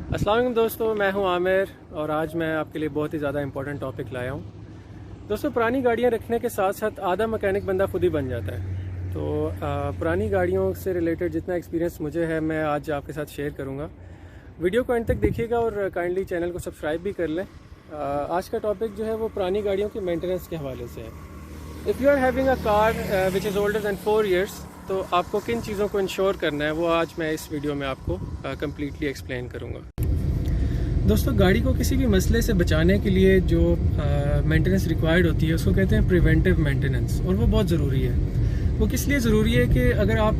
अस्सलाम वालेकुम दोस्तों, मैं हूं आमिर और आज मैं आपके लिए बहुत ही ज़्यादा इंपॉर्टेंट टॉपिक लाया हूं। दोस्तों, पुरानी गाड़ियां रखने के साथ साथ आधा मैकेनिक बंदा खुद ही बन जाता है। तो पुरानी गाड़ियों से रिलेटेड जितना एक्सपीरियंस मुझे है मैं आज आपके साथ शेयर करूंगा। वीडियो को एंड तक देखिएगा और काइंडली चैनल को सब्सक्राइब भी कर लें। आज का टॉपिक जो है वो पुरानी गाड़ियों की मेंटेनेंस के हवाले से है। If you are having a car which is older than 4 years, तो आपको किन चीज़ों को इंश्योर करना है वो आज मैं इस वीडियो में आपको कम्प्लीटली एक्सप्लेन करूँगा। दोस्तों, गाड़ी को किसी भी मसले से बचाने के लिए जो मेंटेनेंस रिक्वायर्ड होती है उसको कहते हैं प्रिवेंटिव मेंटेनेंस, और वो बहुत ज़रूरी है। वो किस लिए ज़रूरी है कि अगर आप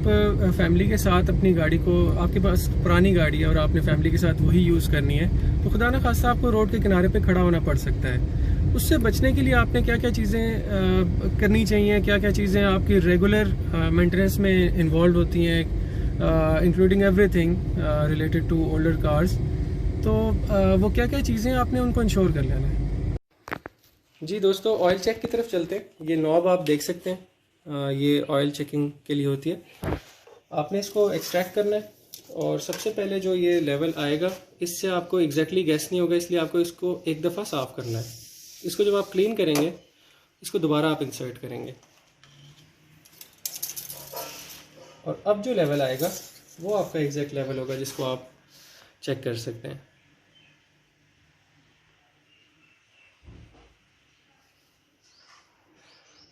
फैमिली के साथ अपनी गाड़ी को, आपके पास पुरानी गाड़ी है और आपने फैमिली के साथ वही यूज़ करनी है, तो खुदा न खास्ता आपको रोड के किनारे पे खड़ा होना पड़ सकता है। उससे बचने के लिए आपने क्या क्या चीज़ें करनी चाहिए, क्या क्या चीज़ें आपकी रेगुलर मेंटेनेंस में इन्वॉल्व होती हैं, including everything related to older cars. तो वो क्या क्या चीज़ें आपने उनको इंश्योर कर लेना है। जी दोस्तों, ऑयल चेक की तरफ चलते हैं। ये नॉब आप देख सकते हैं, ये ऑयल चेकिंग के लिए होती है। आपने इसको एक्सट्रैक्ट करना है और सबसे पहले जो ये लेवल आएगा इससे आपको एग्जैक्टली गैस नहीं होगा, इसलिए आपको इसको एक दफ़ा साफ़ करना है। इसको जब आप क्लीन करेंगे इसको दोबारा आप इंसर्ट करेंगे और अब जो लेवल आएगा वो आपका एग्जैक्ट लेवल होगा जिसको आप चेक कर सकते हैं।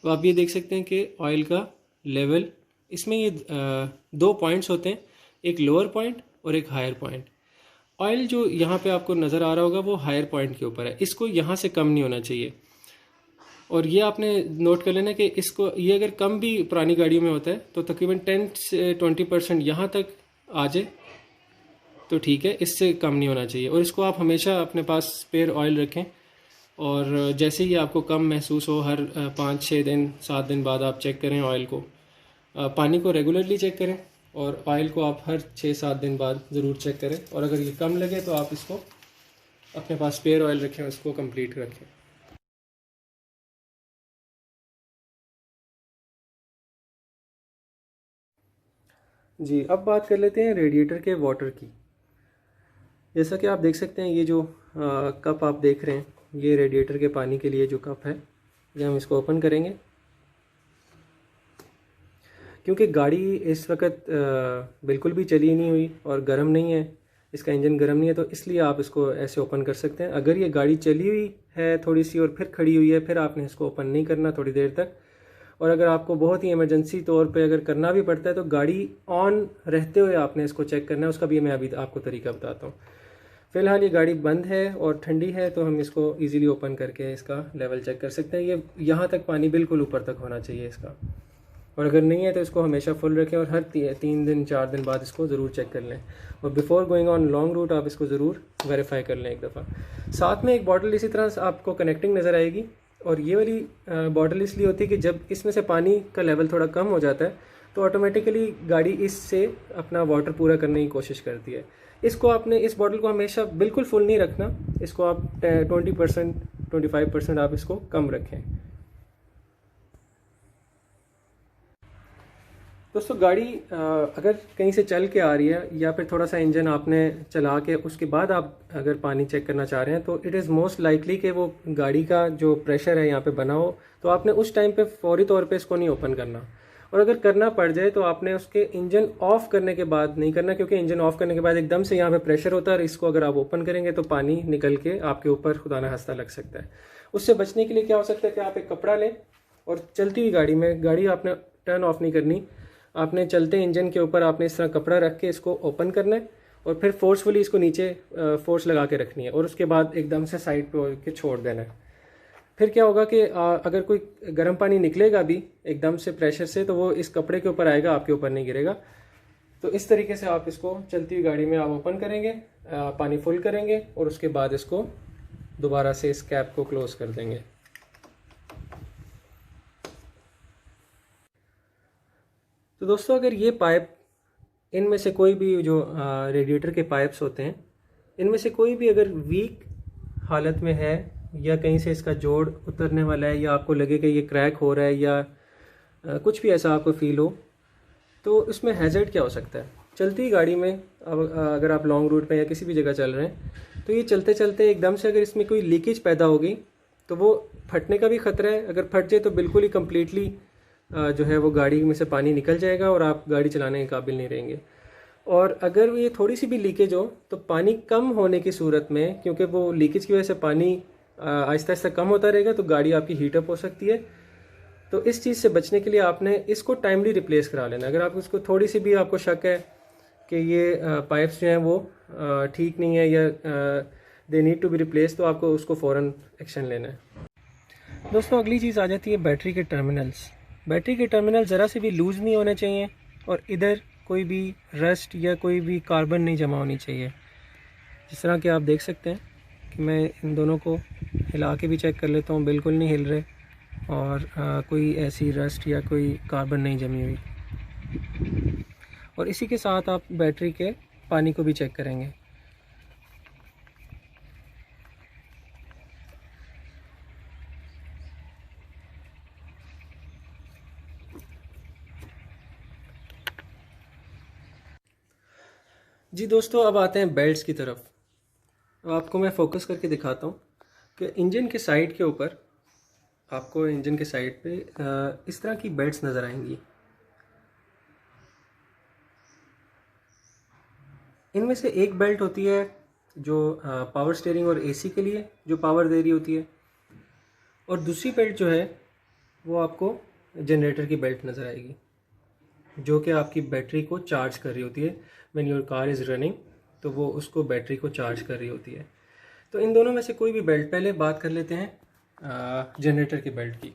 तो आप ये देख सकते हैं कि ऑयल का लेवल, इसमें ये दो पॉइंट्स होते हैं, एक लोअर पॉइंट और एक हायर पॉइंट। ऑयल जो यहाँ पे आपको नज़र आ रहा होगा वो हायर पॉइंट के ऊपर है, इसको यहाँ से कम नहीं होना चाहिए। और ये आपने नोट कर लेना कि इसको, ये अगर कम भी पुरानी गाड़ियों में होता है तो तकरीबन 10 से 20% यहाँ तक आ जाए तो ठीक है, इससे कम नहीं होना चाहिए। और इसको आप हमेशा अपने पास स्पेयर ऑयल रखें और जैसे ही आपको कम महसूस हो, हर 5-6 दिन 7 दिन बाद आप चेक करें ऑयल को। पानी को रेगुलरली चेक करें और ऑयल को आप हर 6-7 दिन बाद ज़रूर चेक करें। और अगर ये कम लगे तो आप इसको अपने पास स्पेयर ऑयल रखें, उसको कंप्लीट रखें। जी, अब बात कर लेते हैं रेडिएटर के वाटर की। जैसा कि आप देख सकते हैं, ये जो कप आप देख रहे हैं, ये रेडिएटर के पानी के लिए जो कप है, ये हम इसको ओपन करेंगे। क्योंकि गाड़ी इस वक्त बिल्कुल भी चली नहीं हुई और गर्म नहीं है, इसका इंजन गर्म नहीं है, तो इसलिए आप इसको ऐसे ओपन कर सकते हैं। अगर ये गाड़ी चली हुई है थोड़ी सी और फिर खड़ी हुई है, फिर आपने इसको ओपन नहीं करना थोड़ी देर तक। और अगर आपको बहुत ही इमरजेंसी तौर पे अगर करना भी पड़ता है तो गाड़ी ऑन रहते हुए आपने इसको चेक करना है, उसका भी मैं अभी आपको तरीका बताता हूँ। फ़िलहाल ये गाड़ी बंद है और ठंडी है तो हम इसको इजीली ओपन करके इसका लेवल चेक कर सकते हैं। ये यहाँ तक पानी बिल्कुल ऊपर तक होना चाहिए इसका, और अगर नहीं है तो इसको हमेशा फुल रखें और हर 3 दिन 4 दिन बाद इसको ज़रूर चेक कर लें। और before going on long route आप इसको ज़रूर वेरीफाई कर लें एक दफ़ा। साथ में एक बॉटल इसी तरह आपको कनेक्टिंग नज़र आएगी, और ये वाली बॉटल इसलिए होती है कि जब इसमें से पानी का लेवल थोड़ा कम हो जाता है तो ऑटोमेटिकली गाड़ी इससे अपना वाटर पूरा करने की कोशिश करती है। इसको आपने, इस बॉटल को हमेशा बिल्कुल फुल नहीं रखना, इसको आप 20% 25% आप इसको कम रखें। दोस्तों, गाड़ी अगर कहीं से चल के आ रही है या फिर थोड़ा सा इंजन आपने चला के उसके बाद आप अगर पानी चेक करना चाह रहे हैं तो इट इज़ मोस्ट लाइकली कि वो गाड़ी का जो प्रेशर है यहाँ पे बना हो, तो आपने उस टाइम पे फौरी तौर पे इसको नहीं ओपन करना। और अगर करना पड़ जाए तो आपने उसके इंजन ऑफ करने के बाद नहीं करना, क्योंकि इंजन ऑफ करने के बाद एकदम से यहाँ पे प्रेशर होता है और इसको अगर आप ओपन करेंगे तो पानी निकल के आपके ऊपर खुदा ना खास्ता लग सकता है। उससे बचने के लिए क्या हो सकता है कि आप एक कपड़ा लें और चलती हुई गाड़ी में, गाड़ी आपने टर्न ऑफ नहीं करनी, आपने चलते इंजन के ऊपर आपने इस तरह कपड़ा रख के इसको ओपन करना है और फिर फोर्सफुली इसको नीचे फोर्स लगा के रखनी है और उसके बाद एकदम से साइड पे के छोड़ देना है। फिर क्या होगा कि अगर कोई गर्म पानी निकलेगा भी एकदम से प्रेशर से तो वो इस कपड़े के ऊपर आएगा, आपके ऊपर नहीं गिरेगा। तो इस तरीके से आप इसको चलती हुई गाड़ी में आप ओपन करेंगे, पानी फुल करेंगे और उसके बाद इसको दोबारा से इस कैप को क्लोज कर देंगे। तो दोस्तों, अगर ये पाइप, इनमें से कोई भी जो रेडिएटर के पाइप्स होते हैं, इनमें से कोई भी अगर वीक हालत में है या कहीं से इसका जोड़ उतरने वाला है या आपको लगे कि ये क्रैक हो रहा है या कुछ भी ऐसा आपको फील हो, तो इसमें हैज़र्ड क्या हो सकता है। चलती गाड़ी में अब अगर आप लॉन्ग रूट पे या किसी भी जगह चल रहे हैं तो ये चलते चलते एकदम से अगर इसमें कोई लीकेज पैदा हो गई तो वो फटने का भी खतरा है। अगर फट जाए तो बिल्कुल ही कम्प्लीटली जो है वो गाड़ी में से पानी निकल जाएगा और आप गाड़ी चलाने के काबिल नहीं रहेंगे। और अगर ये थोड़ी सी भी लीकेज हो तो पानी कम होने की सूरत में, क्योंकि वो लीकेज की वजह से पानी आहिस्ता आहिस्ता कम होता रहेगा तो गाड़ी आपकी हीटअप हो सकती है। तो इस चीज़ से बचने के लिए आपने इसको टाइमली रिप्लेस करा लेना। अगर आप उसको थोड़ी सी भी आपको शक है कि ये पाइप्स जो हैं वो ठीक नहीं है या they need to be replace, तो आपको उसको फ़ौरन एक्शन लेना है। दोस्तों अगली चीज़ आ जाती है बैटरी के टर्मिनल्स। बैटरी के टर्मिनल ज़रा से भी लूज़ नहीं होने चाहिए और इधर कोई भी रस्ट या कोई भी कार्बन नहीं जमा होनी चाहिए। जिस तरह कि आप देख सकते हैं कि मैं इन दोनों को हिला के भी चेक कर लेता हूँ, बिल्कुल नहीं हिल रहे और कोई ऐसी रस्ट या कोई कार्बन नहीं जमी हुई। और इसी के साथ आप बैटरी के पानी को भी चेक करेंगे। जी दोस्तों, अब आते हैं बेल्ट्स की तरफ। अब आपको मैं फोकस करके दिखाता हूँ कि इंजन के साइड के ऊपर आपको इंजन के साइड पे इस तरह की बेल्ट्स नज़र आएंगी। इनमें से एक बेल्ट होती है जो पावर स्टीयरिंग और एसी के लिए जो पावर दे रही होती है, और दूसरी बेल्ट जो है वो आपको जनरेटर की बेल्ट नज़र आएगी जो कि आपकी बैटरी को चार्ज कर रही होती है। When your car is running तो वो उसको बैटरी को चार्ज कर रही होती है। तो इन दोनों में से कोई भी बेल्ट, पहले बात कर लेते हैं जनरेटर की बेल्ट की।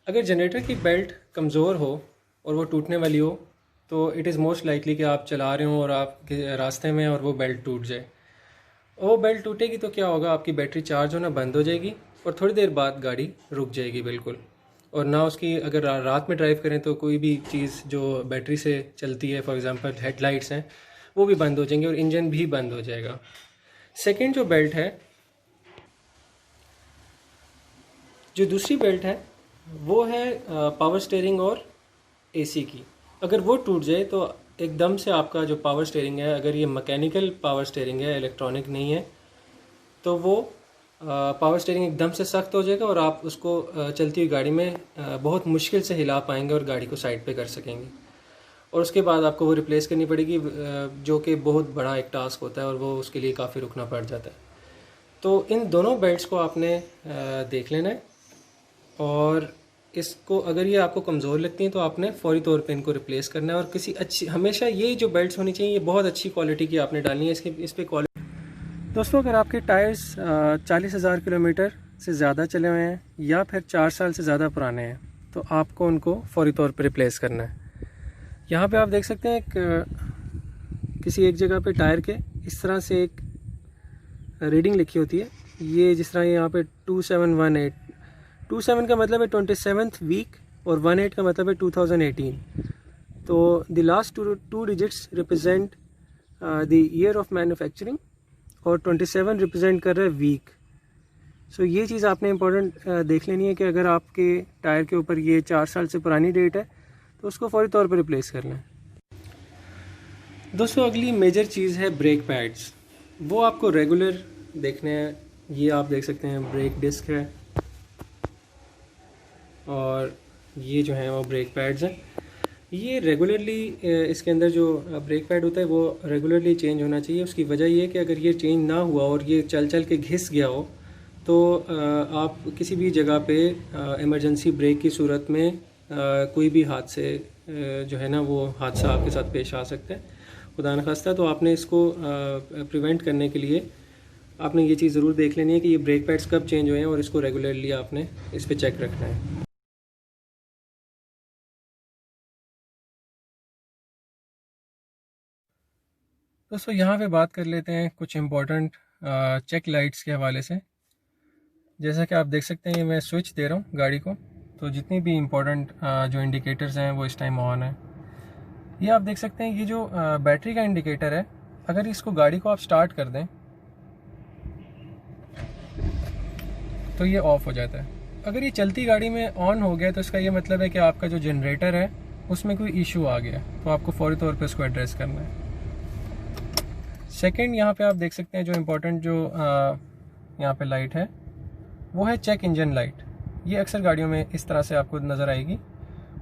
अगर जनरेटर की बेल्ट कमज़ोर हो और वो टूटने वाली हो तो इट इज़ मोस्ट लाइकली कि आप चला रहे हो और आपके रास्ते में और वो बेल्ट टूट जाए। वो बेल्ट टूटेगी तो क्या होगा, आपकी बैटरी चार्ज होना बंद हो जाएगी और थोड़ी देर बाद गाड़ी रुक जाएगी बिल्कुल। और ना उसकी, अगर रात में ड्राइव करें तो कोई भी चीज़ जो बैटरी से चलती है, फॉर एग्जांपल हेडलाइट्स हैं, वो भी बंद हो जाएंगे और इंजन भी बंद हो जाएगा। सेकंड जो बेल्ट है, जो दूसरी बेल्ट है वो है पावर स्टीयरिंग और एसी की। अगर वो टूट जाए तो एकदम से आपका जो पावर स्टीयरिंग है, अगर ये मैकेनिकल पावर स्टीयरिंग है, इलेक्ट्रॉनिक नहीं है, तो वो पावर स्टीयरिंग एकदम से सख्त हो जाएगा और आप उसको चलती हुई गाड़ी में बहुत मुश्किल से हिला पाएंगे और गाड़ी को साइड पे कर सकेंगे। और उसके बाद आपको वो रिप्लेस करनी पड़ेगी, जो कि बहुत बड़ा एक टास्क होता है और वो उसके लिए काफ़ी रुकना पड़ जाता है। तो इन दोनों बेल्ट्स को आपने देख लेना है और इसको, अगर ये आपको कमज़ोर लगती हैं तो आपने फौरी तौर पे इनको रिप्लेस करना है। और किसी अच्छी, हमेशा ये जो बेल्ट्स होनी चाहिए ये बहुत अच्छी क्वालिटी की आपने डालनी है। इस पे क्वालिटी। दोस्तों अगर आपके टायर्स 40,000 किलोमीटर से ज़्यादा चले हुए हैं या फिर 4 साल से ज़्यादा पुराने हैं तो आपको उनको फौरी तौर पे रिप्लेस करना है। यहाँ पे आप देख सकते हैं किसी एक जगह पे टायर के इस तरह से एक रीडिंग लिखी होती है। ये जिस तरह यहाँ पे 2718, 27 का मतलब है 27th वीक और 18 का मतलब है 2018। तो the last two digits represent the year of manufacturing और 27 रिप्रेजेंट कर रहा है वीक। सो ये चीज़ आपने इम्पोर्टेंट देख लेनी है कि अगर आपके टायर के ऊपर ये 4 साल से पुरानी डेट है तो उसको फौरी तौर पर रिप्लेस कर लें। दोस्तों अगली मेजर चीज़ है ब्रेक पैड्स। वो आपको रेगुलर देखने हैं। ये आप देख सकते हैं ब्रेक डिस्क है और ये जो है वो ब्रेक पैड्स हैं। ये रेगुलरली इसके अंदर जो ब्रेक पैड होता है वो रेगुलरली चेंज होना चाहिए। उसकी वजह ये है कि अगर ये चेंज ना हुआ और ये चल चल के घिस गया हो तो आप किसी भी जगह पे इमरजेंसी ब्रेक की सूरत में कोई भी हादसे जो है ना वो हादसा आपके साथ पेश आ सकता है, खुदा न खास्ता। तो आपने इसको प्रिवेंट करने के लिए आपने ये चीज़ ज़रूर देख लेनी है कि ये ब्रेक पैड्स कब चेंज हुए हैं और इसको रेगुलरली आपने इस पर चेक रखना है। दोस्तों यहाँ पे बात कर लेते हैं कुछ इम्पोर्टेंट चेक लाइट्स के हवाले से। जैसा कि आप देख सकते हैं ये मैं स्विच दे रहा हूँ गाड़ी को, तो जितनी भी इम्पोर्टेंट जो इंडिकेटर्स हैं वो इस टाइम ऑन है। ये आप देख सकते हैं ये जो बैटरी का इंडिकेटर है, अगर इसको गाड़ी को आप स्टार्ट कर दें तो ये ऑफ हो जाता है। अगर ये चलती गाड़ी में ऑन हो गया तो इसका ये मतलब है कि आपका जो जनरेटर है उसमें कोई इशू आ गया, तो आपको फौरी तौर पे उसको एड्रेस करना है। सेकंड यहाँ पे आप देख सकते हैं जो इम्पोर्टेंट जो यहाँ पे लाइट है वो है चेक इंजन लाइट। ये अक्सर गाड़ियों में इस तरह से आपको नज़र आएगी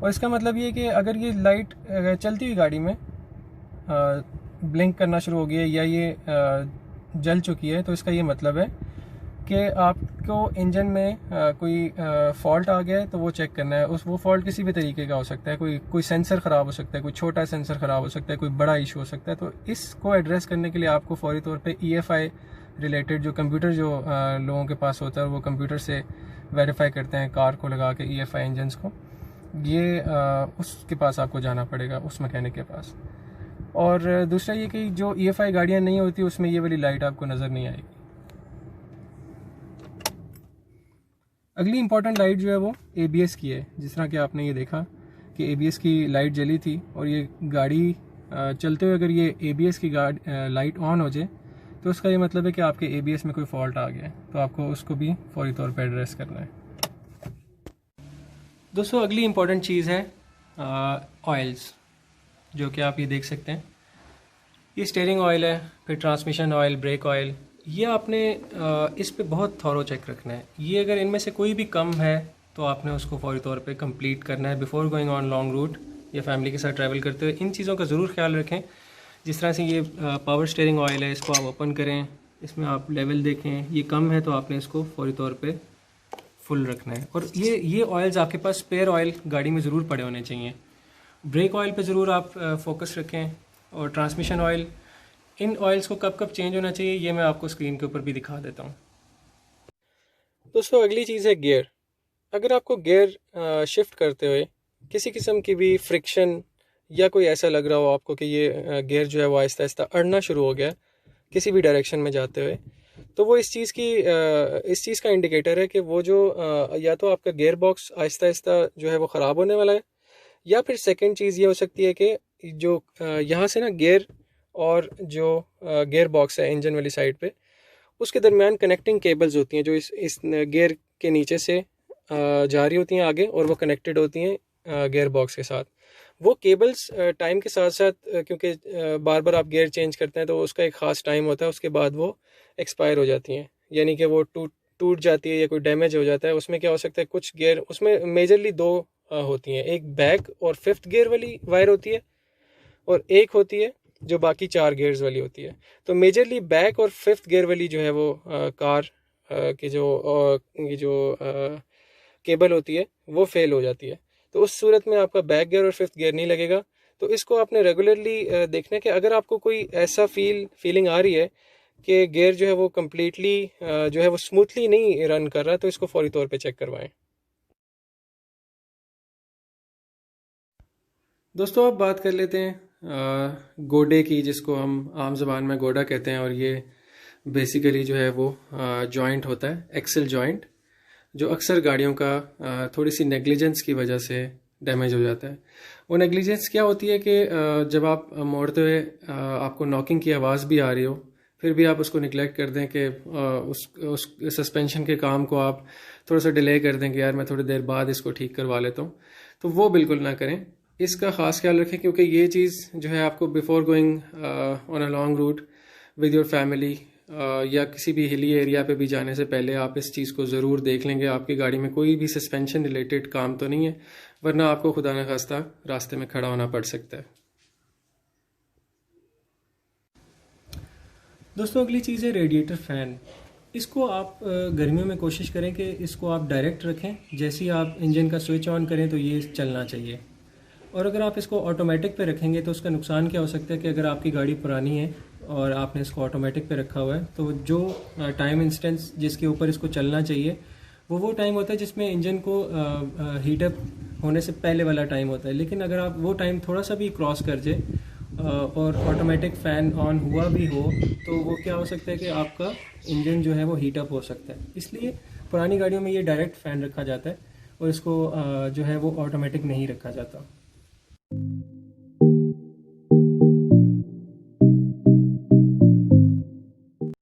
और इसका मतलब ये है कि अगर ये लाइट चलती हुई गाड़ी में ब्लिंक करना शुरू हो गई है या ये जल चुकी है तो इसका ये मतलब है कि आपको इंजन में कोई फॉल्ट आ गया है तो वो चेक करना है। वो फॉल्ट किसी भी तरीके का हो सकता है, कोई सेंसर ख़राब हो सकता है, कोई छोटा सेंसर ख़राब हो सकता है, कोई बड़ा इशू हो सकता है। तो इसको एड्रेस करने के लिए आपको फौरी तौर पे EFI रिलेटेड जो कंप्यूटर जो लोगों के पास होता है वो कंप्यूटर से वेरीफाई करते हैं कार को लगा के EFI इंजन्स को, ये उसके पास आपको जाना पड़ेगा, उस मैकेनिक के पास। और दूसरा ये कि जो EFI गाड़ियाँ नहीं होती उसमें ये वाली लाइट आपको नज़र नहीं आएगी। अगली इंपॉर्टेंट लाइट जो है वो ABS की है। जिस तरह कि आपने ये देखा कि ABS की लाइट जली थी और ये गाड़ी चलते हुए अगर ये ABS की लाइट ऑन हो जाए तो उसका ये मतलब है कि आपके ABS में कोई फॉल्ट आ गया है, तो आपको उसको भी फौरी तौर पर एड्रेस करना है। दोस्तों अगली इम्पॉर्टेंट चीज़ है ऑयल्स, जो कि आप ये देख सकते हैं। ये स्टीयरिंग ऑयल है, फिर ट्रांसमिशन ऑयल, ब्रेक ऑयल, ये आपने इस पे बहुत थॉरो चेक रखना है। ये अगर इनमें से कोई भी कम है तो आपने उसको फौरी तौर पे कंप्लीट करना है before going on long route या फैमिली के साथ ट्रैवल करते हुए। इन चीज़ों का ज़रूर ख्याल रखें। जिस तरह से ये पावर स्टीयरिंग ऑयल है, इसको आप ओपन करें, इसमें आप लेवल देखें, ये कम है तो आपने इसको फौरी तौर पर फुल रखना है। और ये ऑयल्स आपके पास स्पेयर ऑयल गाड़ी में ज़रूर पड़े होने चाहिए। ब्रेक ऑयल पे ज़रूर आप फोकस रखें और ट्रांसमिशन ऑयल, इन ऑयल्स को कब कब चेंज होना चाहिए ये मैं आपको स्क्रीन के ऊपर भी दिखा देता हूँ। दोस्तों अगली चीज़ है गियर। अगर आपको गियर शिफ्ट करते हुए किसी किस्म की भी फ्रिक्शन या कोई ऐसा लग रहा हो आपको कि ये गियर जो है वो आहिस्ता आहिस्ता अड़ना शुरू हो गया किसी भी डायरेक्शन में जाते हुए, तो वो इस चीज़ का इंडिकेटर है कि वो जो या तो आपका गियर बॉक्स आहिस्ता आहिस्ता जो है वो ख़राब होने वाला है, या फिर सेकंड चीज़ ये हो सकती है कि जो यहाँ से ना गियर और जो गियर बॉक्स है इंजन वाली साइड पे, उसके दरमियान कनेक्टिंग केबल्स होती हैं जो इस गियर के नीचे से जा रही होती हैं आगे और वो कनेक्टेड होती हैं गियर बॉक्स के साथ। वो केबल्स टाइम के साथ साथ, क्योंकि बार बार आप गियर चेंज करते हैं तो उसका एक ख़ास टाइम होता है, उसके बाद वो एक्सपायर हो जाती हैं, यानी कि वो टूट जाती है या कोई डैमेज हो जाता है। उसमें क्या हो सकता है, कुछ गियर उसमें मेजरली दो होती हैं, एक बैक और 5th गियर वाली वायर होती है और एक होती है जो बाकी 4 गियर्स वाली होती है। तो मेजरली बैक और 5th गियर वाली जो है वो कार की जो केबल होती है वो फेल हो जाती है। तो उस सूरत में आपका बैक गियर और 5th गियर नहीं लगेगा। तो इसको आपने रेगुलरली देखना है कि अगर आपको कोई ऐसा फीलिंग आ रही है कि गियर जो है वो कम्प्लीटली जो है वो स्मूथली नहीं रन कर रहा, तो इसको फौरी तौर पे चेक करवाएं। दोस्तों अब बात कर लेते हैं गोडे की, जिसको हम आम ज़बान में गोडा कहते हैं, और ये बेसिकली जो है वो जॉइंट होता है, एक्सल जॉइंट, जो अक्सर गाड़ियों का थोड़ी सी नेग्लिजेंस की वजह से डैमेज हो जाता है। वो नेग्लिजेंस क्या होती है कि जब आप मोड़ते हुए आपको नॉकिंग की आवाज़ भी आ रही हो, फिर भी आप उसको निगलेक्ट कर दें कि उस सस्पेंशन के काम को आप थोड़ा सा डिले कर दें कि यार मैं थोड़ी देर बाद इसको ठीक करवा लेता हूँ, तो वो बिल्कुल ना करें। इसका ख़ास ख्याल रखें, क्योंकि ये चीज़ जो है आपको before going on a long route with your family या किसी भी हिली एरिया पे भी जाने से पहले आप इस चीज़ को ज़रूर देख लेंगे आपकी गाड़ी में कोई भी सस्पेंशन रिलेटेड काम तो नहीं है, वरना आपको खुदा न खास्ता रास्ते में खड़ा होना पड़ सकता है। दोस्तों अगली चीज़ है रेडिएटर फ़ैन। इसको आप गर्मियों में कोशिश करें कि इसको आप डायरेक्ट रखें, जैसे ही आप इंजन का स्विच ऑन करें तो ये चलना चाहिए। और अगर आप इसको ऑटोमेटिक पे रखेंगे तो उसका नुकसान क्या हो सकता है कि अगर आपकी गाड़ी पुरानी है और आपने इसको ऑटोमेटिक पे रखा हुआ है, तो जो टाइम इंस्टेंस जिसके ऊपर इसको चलना चाहिए वो टाइम होता है जिसमें इंजन को हीटअप होने से पहले वाला टाइम होता है। लेकिन अगर आप वो टाइम थोड़ा सा भी क्रॉस कर जाए और ऑटोमेटिक फ़ैन ऑन हुआ भी हो, तो वो क्या हो सकता है कि आपका इंजन जो है वो हीटअप हो सकता है। इसलिए पुरानी गाड़ियों में ये डायरेक्ट फ़ैन रखा जाता है और इसको जो है वो ऑटोमेटिक नहीं रखा जाता।